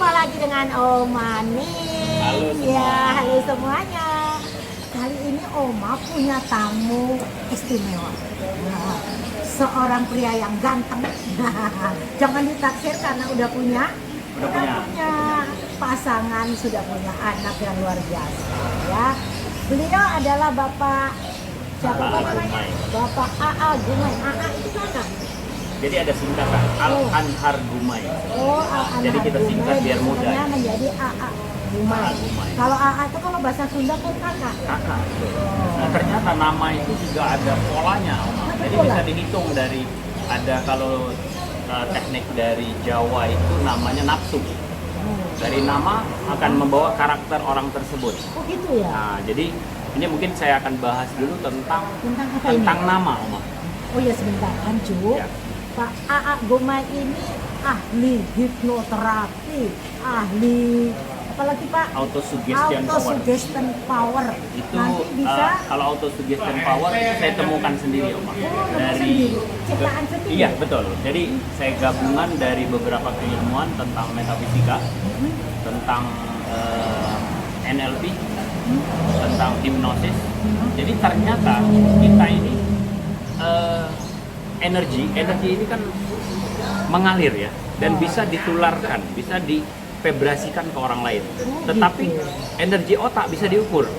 Jumpa lagi dengan Oma nih. Halo semua. Ya, halo semuanya. Kali ini Oma punya tamu istimewa. Nah, seorang pria yang ganteng. Jangan ditaksir karena udah punya pasangan, sudah punya anak yang luar biasa. Ya, beliau adalah Bapak siapa AA namanya? Gumai. Bapak AA Gumai. AA itu kakak. Jadi ada singkatan Al-Anhar Gumai. Oh, AA Jadi kita singkat biar mudah. Makanya menjadi AA Gumai. AA Gumai. Kalau AA itu kalau bahasa Sunda pun kakak. Kakak. Nah, ternyata nama itu juga ada polanya, Oma. Jadi pola? bisa dihitung dari ada kalau teknik dari Jawa itu namanya nafsu. Dari nama akan membawa karakter orang tersebut. Oh gitu ya. Nah, jadi ini mungkin saya akan bahas dulu tentang Tentang apa nama, Oma. Oh ya sebentar, Anju. Ya. Pak AA Gumai ini ahli hipnoterapi, ahli apalagi Pak? Autosuggestion power. Itu Nanti bisa kalau autosuggestion power itu saya temukan sendiri, Oma. dari ciptaan sendiri. Iya, betul. Jadi saya gabungan dari beberapa keilmuan tentang metafisika, tentang NLP, tentang hipnosis. Jadi ternyata kita ini energi ini kan mengalir ya, dan bisa ditularkan, bisa divibrasikan ke orang lain. Tetapi energi otak bisa diukur.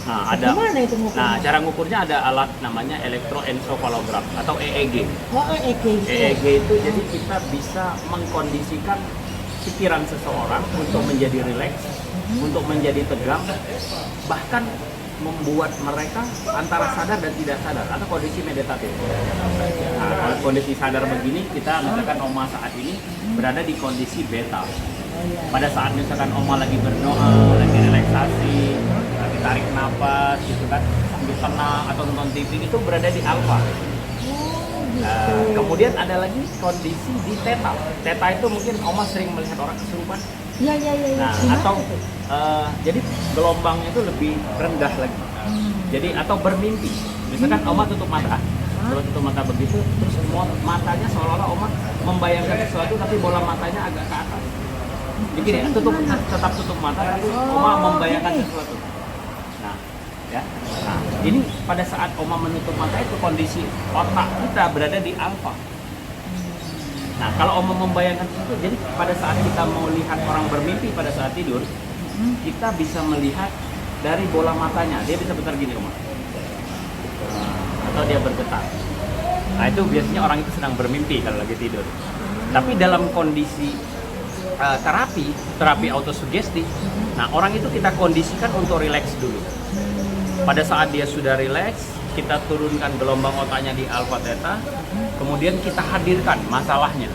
Nah, Gimana itu ngukurnya? Nah, cara ngukurnya ada alat namanya elektroencephalogram atau EEG. Oh, EEG. EEG itu jadi kita bisa mengkondisikan pikiran seseorang untuk menjadi rileks, untuk menjadi tegang, bahkan membuat mereka antara sadar dan tidak sadar atau kondisi meditatif. Nah, kalau kondisi sadar begini, kita misalkan Oma saat ini berada di kondisi beta. Pada saat misalkan Oma lagi berdoa, lagi relaksasi, lagi tarik nafas gitu kan, sambil tenang atau nonton TV, itu berada di alfa. Kemudian ada lagi kondisi di theta. Theta itu mungkin Oma sering melihat orang kesurupan. Iya. Nah, atau jadi gelombangnya itu lebih rendah lagi. Jadi atau bermimpi. Misalkan Oma tutup mata, kalau tutup mata begitu, terus semua matanya seolah-olah Oma membayangkan sesuatu, tapi bola matanya agak ke atas. Jadi ya, tetap tutup mata, tapi Oma membayangkan sesuatu. Nah, ya. Nah, ini pada saat Oma menutup mata itu kondisi otak kita berada di alfa. Nah, kalau Oma membayangkan itu, jadi pada saat kita mau lihat orang bermimpi pada saat tidur, kita bisa melihat dari bola matanya, dia bisa putar gini, Oma. Atau dia bergetar. Nah, itu biasanya orang itu sedang bermimpi kalau lagi tidur. Tapi dalam kondisi terapi autosugesti, nah orang itu kita kondisikan untuk rileks dulu. Pada saat dia sudah rileks, kita turunkan gelombang otaknya di alfa theta, kemudian kita hadirkan masalahnya.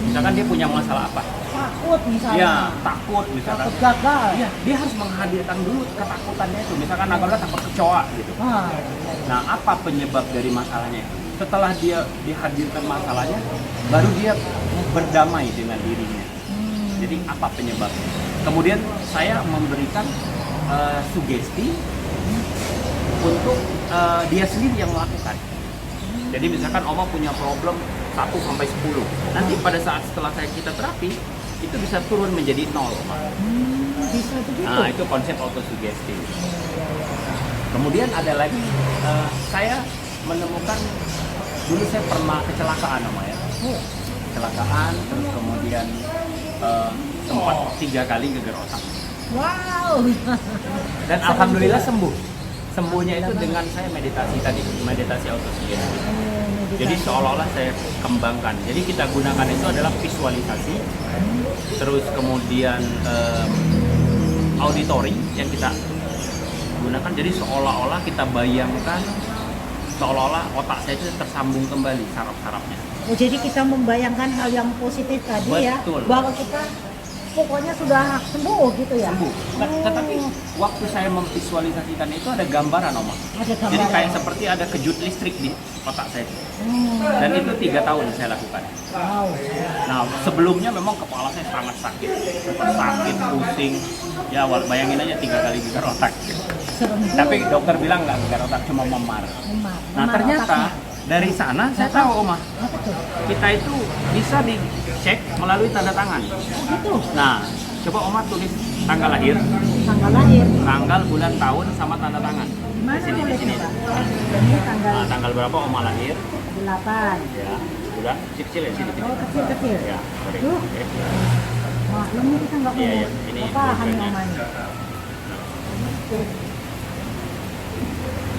Misalkan dia punya masalah apa? Takut misalnya. Ya, takut misalkan. Takut gagal. Ya, dia harus menghadirkan dulu ketakutannya itu. Misalkan agak takut kecoa gitu. Nah, apa penyebab dari masalahnya itu? Setelah dia dihadirkan masalahnya, baru dia berdamai dengan dirinya. Jadi apa penyebabnya? Kemudian saya memberikan sugesti untuk dia sendiri yang melakukan. Jadi misalkan Oma punya problem 1 sampai 10. Nanti pada saat setelah kita terapi, itu bisa turun menjadi 0, Oma. Bisa begitu. Nah, itu konsep autosugesti. Kemudian ada lagi, saya menemukan, dulu saya pernah kecelakaan, Oma ya. Kecelakaan, terus kemudian sempat 3 kali gegar otak. Wow. Dan alhamdulillah sembuh. Sembuhnya itu dengan saya meditasi tadi, meditasi autosugesti. Jadi seolah-olah saya kembangkan. Jadi kita gunakan itu adalah visualisasi, terus kemudian auditory yang kita gunakan. Jadi seolah-olah kita bayangkan, seolah-olah otak saya itu tersambung kembali saraf-sarafnya. Oh, jadi kita membayangkan hal yang positif tadi. Betul. Ya, bahwa kita pokoknya sudah sembuh gitu ya. Sembuh. Tetapi waktu saya memvisualisasikan itu ada gambaran, Oma. Ada gambaran. Jadi kayak seperti ada kejut listrik di otak saya. Dan itu 3 tahun saya lakukan. Wow. Nah, sebelumnya memang kepala saya sangat sakit, pusing. Ya, bayangin aja 3 kali gegar otak. Serem juga. Tapi dokter bilang nggak gegar otak, cuma memar. Nah, ternyata dari sana saya tahu Oma, Apa tuh? kita itu bisa dicek melalui tanda tangan. Oh gitu. Nah, coba Oma tulis tanggal lahir, Tanggal lahir. tanggal, bulan, tahun, sama tanda tangan. Di mana Di sini, di sini. nulisnya, Pak? Ini tanggal Nah, tanggal berapa Oma lahir? 8. Ya, bulan kecil ya sini. Oh, kecil-kecil. Ya, sorry. Tuh. Oke. Maklum nih kita nggak Iya, punya. iya. Ini Apa hanya dosennya. Oma ini?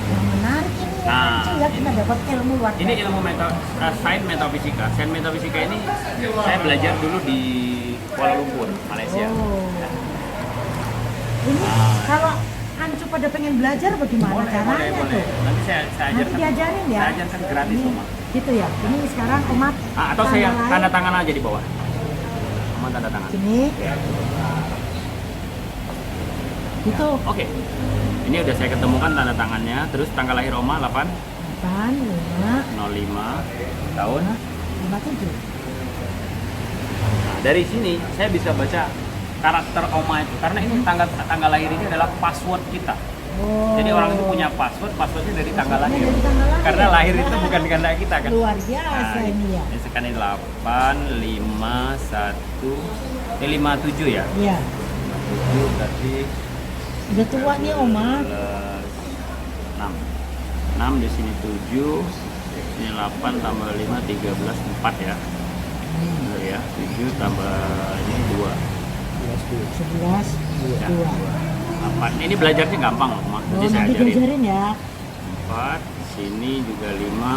Yang menarik ini. Nah, Lucu ya, kita dapat ilmu luar Ini biasa. ilmu sains metafisika. Sains metafisika ini saya belajar dulu di Kuala Lumpur, Malaysia. Oh. Ini kalau Ancu pada pengen belajar bagaimana Boleh, caranya boleh, boleh. tuh? Nanti saya Nanti ajarkan. diajarin ya. Saya ajarkan gratis, Ini, Oma. gitu ya. Ini sekarang Omat Atau saya lahir. tanda tangan aja di bawah. Oma tanda tangan. Sini. Gitu. Oke. Ini udah saya ketemukan tanda tangannya. Terus tanggal lahir Oma 8 8, 5, 05 tahun. 57. Nah, dari sini saya bisa baca karakter Oma itu karena ini tanggal lahir ini adalah password kita. Oh. Jadi orang itu punya passwordnya dari tanggal lahir. Dari tanggal lahir. Karena lahir itu bukan kehendak kita kan. Luar biasa ini ya. Ini sekarang ini 8, 5, 1, ini 57 ya? Iya. 7 berarti Udah tua nih Oma. 6. 6 di sini 7, ini 8 tambah 5, 13, 4 ya. Benar ya, 7 tambah ini 2. 11, Ya, 2. 4. Ini belajarnya gampang loh, Ma. Oh, Jadi saya nanti ajarin. diajarin ya. 4, sini juga 5,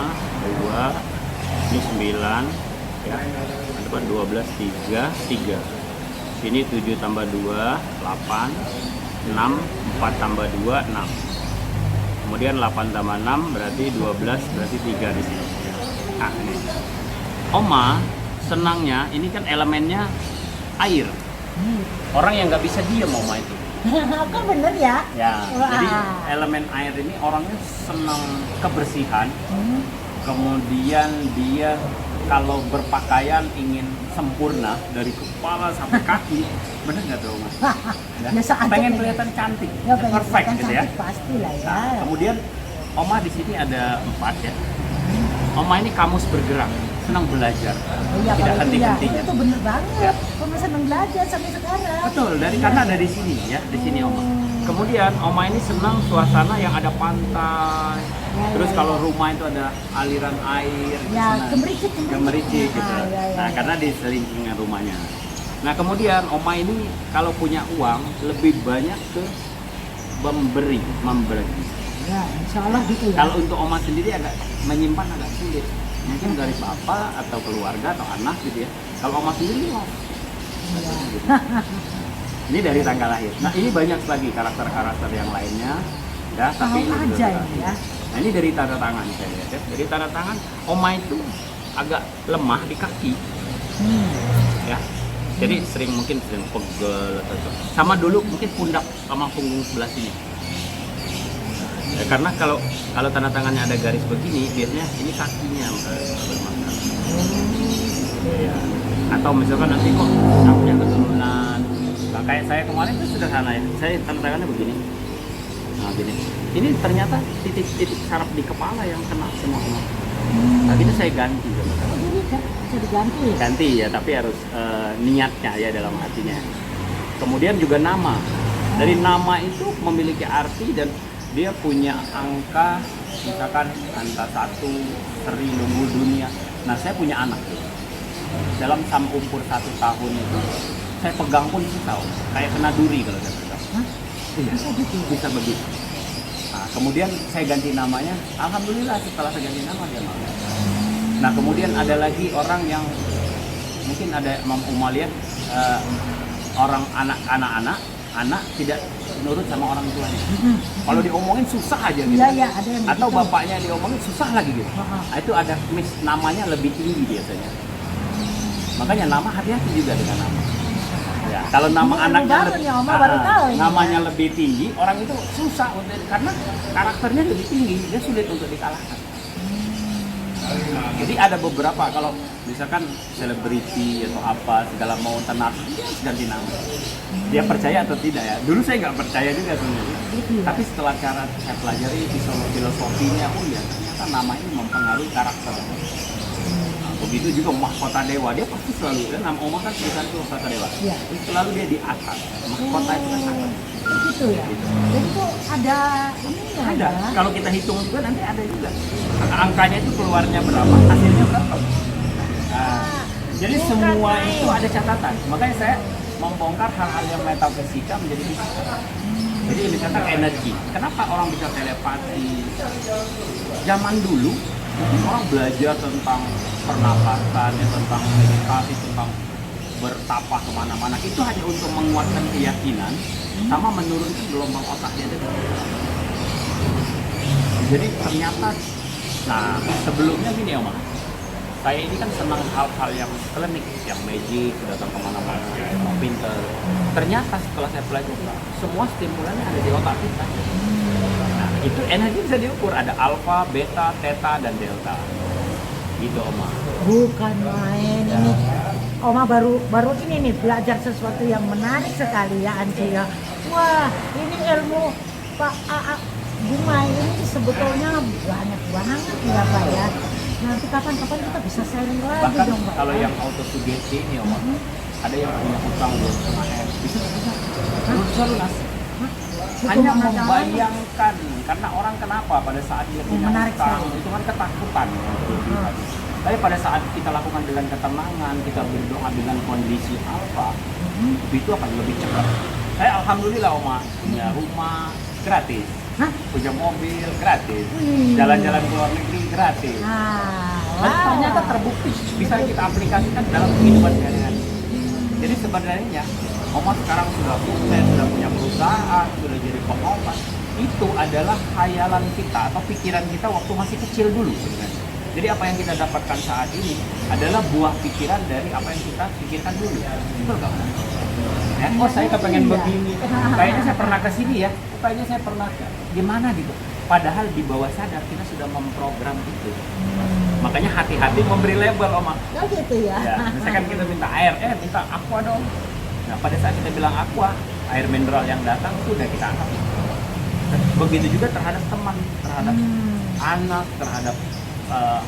2, ini 9 ya. Depan 12, 3, 3. Sini 7 tambah 2, 8, 6, 4 tambah 2, 6. Kemudian 8 tambah 6 berarti 12, berarti 3 di sini. Nah, ini. Oma senangnya ini kan elemennya air. Orang yang nggak bisa diam Oma itu. Kok bener ya? Ya, Wah. jadi elemen air ini orangnya senang kebersihan. Hmm. Kemudian dia kalau berpakaian ingin sempurna dari kepala sampai kaki, bener nggak tuh Mas? Ya. Biasa aja Pengen nih. kelihatan cantik, Ya, pengen perfect kelihatan gitu ya. cantik pasti lah ya. Nah, kemudian Oma di sini ada 4 ya. Oma ini kamus bergerak, senang belajar, Oh, iya, tidak kalau itu ya, henti-hentinya. itu bener banget. Ya. Kamu seneng belajar sampai sekarang. Betul, karena dari sini ya, di sini Oma. Kemudian Oma ini senang suasana yang ada pantai. Ya, Terus ya, kalau ya. rumah itu ada aliran air, Ya, senang. gemericik. Gemericik gitu. Ah, ya, ya, Nah, ya. karena di selingkungan rumahnya. Nah, kemudian Oma ini kalau punya uang lebih banyak ke memberi. Ya, insya Allah gitu ya. Kalau untuk Oma sendiri agak menyimpan agak sulit. Mungkin dari bapak atau keluarga atau anak gitu ya. Kalau Oma sendiri mau. Iya. Ini dari tanggal lahir. Nah, ini banyak lagi karakter-karakter yang lainnya. Ya, tapi Tahu ini aja beberapa. ini ya. Nah, ini dari tanda tangan saya lihat ya. Dari tanda tangan Oma itu agak lemah di kaki Hmm. ya. Jadi mungkin sering pegel atau apa. Sama dulu mungkin pundak sama punggung sebelah sini. Ya, karena kalau tanda tangannya ada garis begini, biasanya ini kakinya bermasalah. Ya. Atau misalkan nanti kok saya punya keturunan. Nah, kayak saya kemarin itu sederhana ya. Saya tanda tangannya begini. Nah, gini. Ini ternyata titik-titik saraf di kepala yang kena semua. Nah, itu saya ganti. Oh, jadi bisa diganti ya? Ganti ya, tapi harus niatnya ya dalam hatinya. Kemudian juga nama. Dari nama itu memiliki arti dan dia punya angka, misalkan angka 1, seri, nunggu dunia. Nah, saya punya anak tuh. Dalam umur 1 tahun itu, saya pegang pun susah, kayak kena duri kalau saya pegang. Hah? Iya, Bisa gitu? bisa begitu. Nah, kemudian saya ganti namanya, alhamdulillah setelah saya ganti nama dia mau. Nah, kemudian ada lagi orang yang mungkin ada Imam Umar lihat orang anak tidak nurut sama orang tuanya. Kalau diomongin susah aja gitu. Iya, iya, ada yang Atau begitu. bapaknya diomongin susah lagi gitu. Heeh. Nah, itu ada namanya lebih tinggi biasanya. Makanya nama hati-hati juga dengan nama. Ya, kalau nama Ini ilmu anaknya baru nih, Oma baru tahu ini. namanya lebih tinggi, orang itu susah karena karakternya lebih tinggi, dia sulit untuk dikalahkan. Jadi ada beberapa kalau misalkan selebriti atau apa segala mau tenar, dia harus ganti nama. Dia percaya atau tidak ya? Dulu saya nggak percaya juga sebenarnya. Gitu ya? Tapi setelah cara saya pelajari filosofinya, oh ya ternyata ternyata nama ini mempengaruhi karakter. Nah, begitu juga mahkota dewa, dia pasti selalu, ya, nama Oma kan tulisan itu mahkota dewa. Iya. Itu selalu dia di atas. Mahkota itu kan sangat. Gitu ya. Jadi tuh ada ini ya. Ada. Kalau kita hitung juga nanti ada juga. Angkanya itu keluarnya berapa, hasilnya berapa. Nah, jadi semua itu ada catatan. Makanya saya membongkar hal-hal yang metafisika menjadi fisika. Jadi misalkan energi. Kenapa orang bisa telepati? Zaman dulu mungkin orang belajar tentang pernapasan, ya, tentang meditasi, tentang bertapa kemana-mana. Itu hanya untuk menguatkan keyakinan sama menurunkan gelombang otaknya itu. Jadi ternyata, nah sebelumnya gini ya, Oma. Saya ini kan senang hal-hal yang klinik, yang magic, datang kemana-mana, yang pinter. Ternyata setelah saya pelajari, semua stimulannya ada di otak kita. Nah, itu energi bisa diukur, ada alfa, beta, theta, dan delta. Gitu, Oma. Bukan main ini. Oma baru ini nih belajar sesuatu yang menarik sekali ya Anci ya. Wah, ini ilmu Pak Gumai ini sebetulnya banyak banget ya Pak ya. Nanti kapan-kapan kita bisa sharing lagi Bahkan dong Pak. kalau yang autosugesti ini, Oma, ada yang punya hutang 2,5 M, bisa lunas. Hanya membayangkan, karena orang kenapa pada saat dia punya hutang itu kan ketakutan. Tapi pada saat kita lakukan dengan ketenangan, kita berdoa dengan kondisi apa, itu akan lebih cepat. Saya alhamdulillah, Oma, punya rumah gratis, punya mobil gratis, jalan-jalan ke luar negeri gratis. Dan ternyata terbukti bisa kita aplikasikan dalam kehidupan sehari-hari. Jadi sebenarnya Oma sekarang sudah sukses, sudah punya perusahaan, sudah jadi pengomat. Itu adalah khayalan kita atau pikiran kita waktu masih kecil dulu sebenarnya. Jadi apa yang kita dapatkan saat ini adalah buah pikiran dari apa yang kita pikirkan dulu. Betul nggak? Ya, oh saya kepengen begini, kayaknya saya pernah ke sini ya, kayaknya saya pernah gimana gitu. Padahal di bawah sadar kita sudah memprogram itu. Makanya hati-hati memberi label, Oma. Oh gitu ya. Ya, misalkan kita minta air, minta aqua dong. Nah pada saat kita bilang aqua, air mineral yang datang itu udah kita anggap. Begitu juga terhadap teman, terhadap anak, terhadap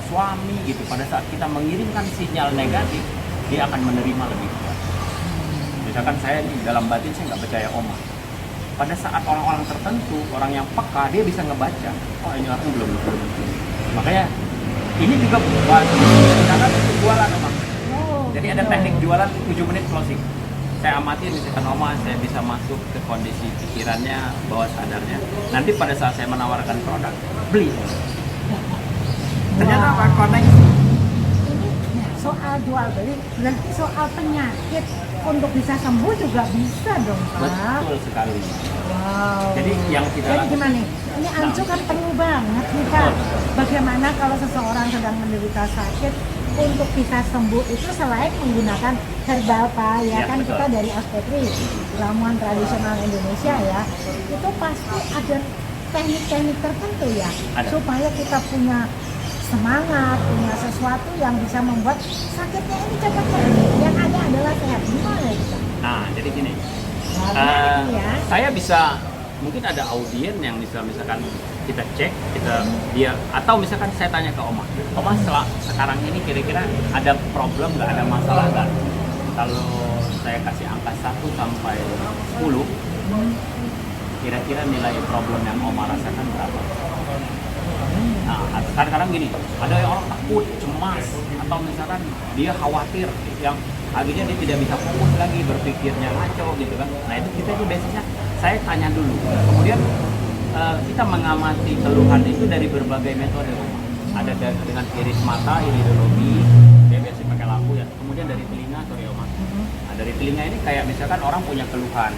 suami gitu. Pada saat kita mengirimkan sinyal negatif, dia akan menerima lebih kuat. Misalkan saya nih dalam batin saya nggak percaya Oma. Pada saat orang-orang tertentu, orang yang peka, dia bisa ngebaca. Oh ini orang belum. Makanya ini juga misalkan jualan, Oma. Jadi ada teknik jualan 7 menit closing. Saya amatin misalkan Oma, saya bisa masuk ke kondisi pikirannya, bawah sadarnya. Nanti pada saat saya menawarkan produk, beli. Ternyata apa? Koneksi. Ini soal jual beli, nanti soal penyakit untuk bisa sembuh juga bisa dong Pak. Betul sekali. Wow. Jadi yang kita Jadi gimana nih? Ini Ancu kan perlu banget nih Pak. Bagaimana kalau seseorang sedang menderita sakit untuk bisa sembuh itu selain menggunakan herbal Pak ya, kan betul. Kita dari Aspetri, ramuan tradisional Indonesia ya, itu pasti ada teknik-teknik tertentu ya, supaya kita punya semangat, punya sesuatu yang bisa membuat sakitnya ini cepat sembuh. Yang ada adalah sehat. Gimana itu? Nah, jadi gini. Ya. Saya bisa, mungkin ada audien yang bisa misalkan kita cek, dia atau misalkan saya tanya ke Oma, sekarang ini kira-kira ada problem nggak, ada masalah nggak? Kalau saya kasih angka 1 sampai 10, kira-kira nilai problem yang Oma rasakan berapa? Nah, kadang-kadang gini, ada yang orang takut, cemas, atau misalkan dia khawatir, yang akhirnya dia tidak bisa fokus lagi, berpikirnya ngaco gitu kan. Nah itu kita itu biasanya, saya tanya dulu, kemudian kita mengamati keluhan itu dari berbagai metode. Ada dengan iris mata, iridologi, dia biasanya pakai lampu ya. Kemudian dari telinga, Oma. Nah, dari telinga ini kayak misalkan orang punya keluhan.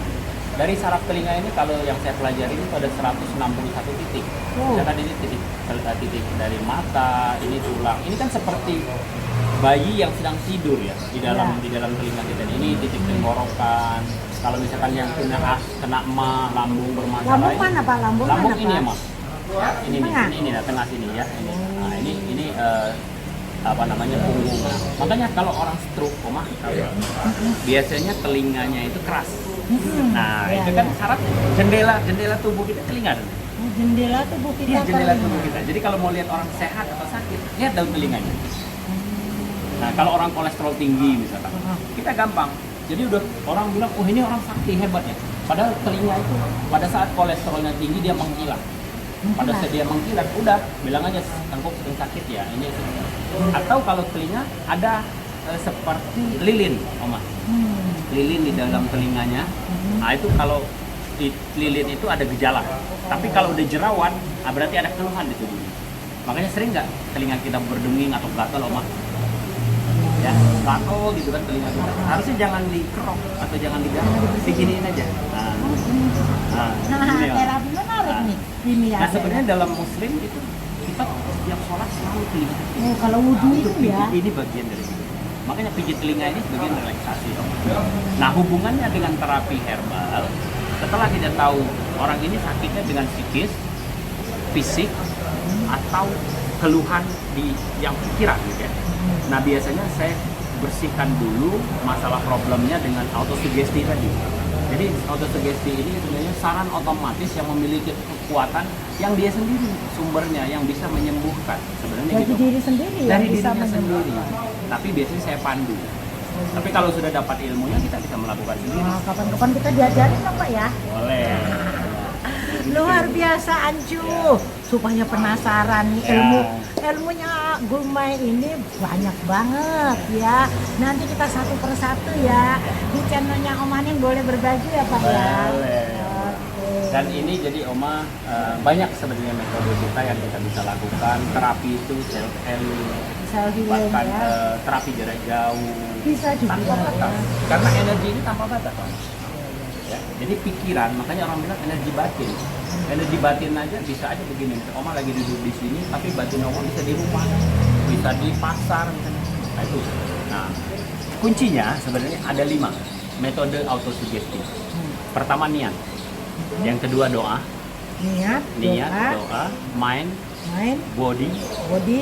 Dari saraf telinga ini kalau yang saya pelajari itu ada 161 titik. Misalkan ini titik dari mata, ini tulang. Ini kan seperti bayi yang sedang tidur ya di dalam telinga kita. Ini titik tenggorokan. Kalau misalkan yang kena lambung bermasalah. Lambung mana Pak? Lambung mana, ini Pak? ya, Mas. Ini tengah sini ya. Nah, ini apa namanya punggung. Nah, makanya kalau orang stroke, Oma, biasanya telinganya itu keras. Nah, itu kan syarat jendela tubuh kita telinga. jendela tubuh kita. Iya, jendela telinga. tubuh kita. Jadi kalau mau lihat orang sehat atau sakit, lihat daun telinganya. Nah, kalau orang kolesterol tinggi misalkan, kita gampang. Jadi udah orang bilang, oh ini orang sakti hebat ya. Padahal telinga itu pada saat kolesterolnya tinggi dia mengkilat. Pada saat dia mengkilat, udah bilang aja tengkuk sedang sakit ya. Ini atau kalau telinga ada seperti lilin, Oma. Lilin di dalam telinganya. Nah itu kalau di lilin itu ada gejala. Tapi kalau udah jerawat, berarti ada keluhan di tubuhnya. Makanya sering nggak telinga kita berdenging atau gatal, Oma? Ya, gatal gitu kan telinga kita. Harusnya jangan dikerok atau jangan digaruk, diginiin aja. Nah, gini, Om. terapi menarik nih. Ini ya. Nah sebenarnya dalam Muslim itu kita setiap sholat selalu telinga. Oh, kalau wudhu itu ya. Ini bagian dari itu. Makanya pijit telinga ini sebagian relaksasi. Nah hubungannya dengan terapi herbal, setelah kita tahu orang ini sakitnya dengan psikis, fisik, atau keluhan di yang pikiran gitu ya. Nah biasanya saya bersihkan dulu masalah problemnya dengan autosugesti tadi. Jadi autosugesti ini sebenarnya saran otomatis yang memiliki kekuatan yang dia sendiri sumbernya yang bisa menyembuhkan sebenarnya Dari gitu. diri sendiri ya Dari bisa dirinya sendiri. menyembuhkan. Tapi biasanya saya pandu. Tapi kalau sudah dapat ilmunya kita bisa melakukan sendiri. Nah, kapan-kapan kita diajarin dong Pak ya. Boleh. Luar biasa Ancu, supaya penasaran nih ilmunya Gulmai ini banyak banget ya. Nanti kita satu persatu ya di channelnya Om Aning boleh berbagi ya Pak ya. Boleh. Oke. Dan ini jadi Oma banyak sebenarnya metode kita yang kita bisa lakukan. Terapi itu self healing, Self healing bahkan ya. terapi jarak jauh. Bisa juga Tanpa batas. ya. Karena energi ini tanpa batas. Om. Ya, jadi pikiran, makanya orang bilang energi batin. Energi batin aja bisa aja begini. Oma lagi duduk di sini, tapi batin Oma bisa di rumah, bisa di pasar, misalnya. Nah itu. Nah, kuncinya sebenarnya ada 5 metode autosugesti. Pertama niat, yang kedua doa, Niat, doa, mind, body,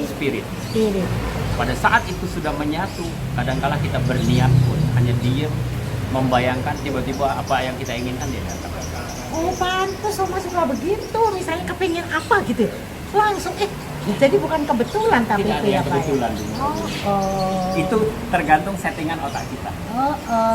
spirit. spirit. Pada saat itu sudah menyatu, kadangkala kita berniat pun hanya diam, membayangkan tiba-tiba apa yang kita inginkan dia datang. Oh pantes Oma suka begitu, misalnya kepingin apa gitu, langsung jadi bukan kebetulan tapi Tidak ada itu ya yang Pak. kebetulan. Itu tergantung settingan otak kita.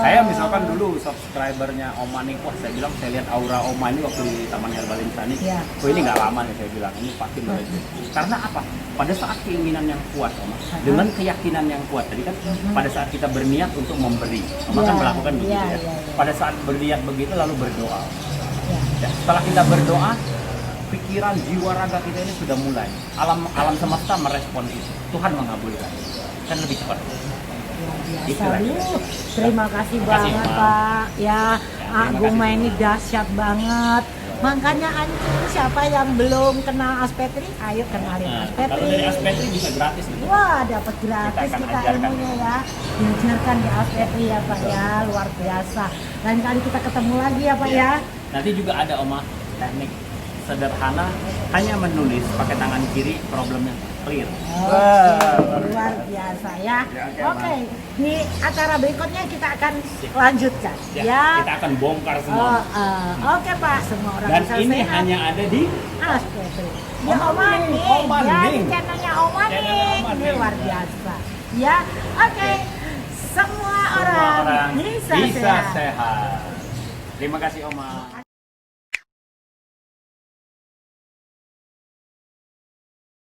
Saya misalkan dulu subscribernya Oma nih, wah saya bilang saya lihat aura Oma ini waktu di Taman Herbal Insani. Iya. Oh ini nggak lama nih saya bilang, ini pasti melejit. Karena apa? Pada saat keinginan yang kuat Oma, dengan keyakinan yang kuat. Tadi kan pada saat kita berniat untuk memberi, Oma kan Iya, melakukan begitu iya, ya. iya. Pada saat berniat begitu lalu berdoa. Ya. Ya, setelah kita berdoa, pikiran jiwa raga kita ini sudah mulai. Alam semesta merespon itu. Tuhan mengabulkan. Kan lebih cepat. Biasa Itulah. lu. Terima kasih Terima kasih, banget Pak. Pak. Ya, terima Gulma kasih, ini dahsyat banget. Makanya Ancu, siapa yang belum kenal Aspetri, ayo kenalin Nah, Aspetri. kalau dari Aspetri bisa gratis gitu. Wah, dapat gratis Kita akan kita ajarkan. ilmunya ya. Diajarkan di Aspetri ya Pak ya, luar biasa. Lain kali kita ketemu lagi ya Pak ya. Nanti juga ada Oma teknik sederhana, hanya menulis pakai tangan kiri problemnya clear. Luar biasa ya. Ya, Oke, di acara berikutnya kita akan lanjutkan ya. Kita akan bongkar Oh, semua. Oke Pak, semua orang Dan bisa ini sehat. hanya ada di Aspetri. Ya Om Aning, Om ya di Aning. channelnya Om Channel Aning. Om Ini Aning. luar biasa. Ya, oke. Semua orang bisa sehat. sehat. Terima kasih Oma.